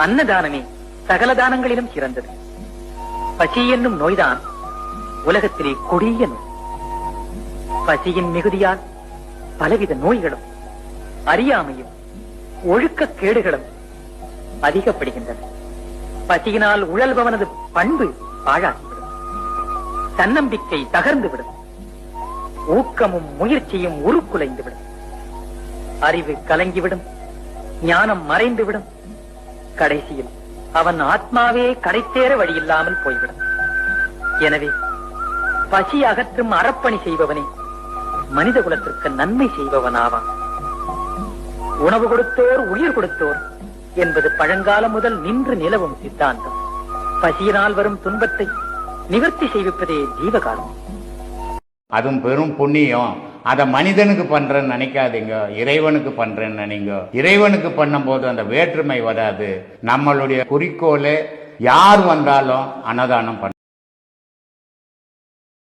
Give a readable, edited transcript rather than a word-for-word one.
அன்னதானமே சகல தானங்களிலும் சிறந்தது. பசி என்னும் நோய்தான் உலகத்திலே கொடிய நோய். பசியின் மிகுதியால் பலவித நோய்களும் அறியாமையும் ஒழுக்க கேடுகளும் அதிகப்படுகின்றன. பசியினால் உழல்பவனது பண்பு பாழாகிவிடும், தன்னம்பிக்கை தகர்ந்துவிடும், ஊக்கமும் முயற்சியும் உருக்குலைந்துவிடும், அறிவு கலங்கிவிடும், ஞானம் மறைந்துவிடும், கடைசியில் அவன் ஆத்மாவே கடைத்தேற வழியில்லாமல் போய்விடும். எனவே பசி அகற்றும் அறப்பணி செய்பவனே மனித குலத்திற்கு நன்மை செய்பவனாவான். உணவு கொடுத்தோர் உயிர் கொடுத்தோர் என்பது பழங்காலம் முதல் நின்று நிலவும் சித்தாந்தம். பசியினால் வரும் துன்பத்தை நிவர்த்தி செய்விப்பதே ஜீவகாலம். அதுவும் பெரும் புண்ணியம். அதை மனிதனுக்கு பண்றேன்னு நினைக்காதீங்க, இறைவனுக்கு பண்றேன்னு நினைங்க. இறைவனுக்கு பண்ணும் போது அந்த வேற்றுமை வராது. நம்மளுடைய குறிக்கோளே யார் வந்தாலும் அன்னதானம் பண்ண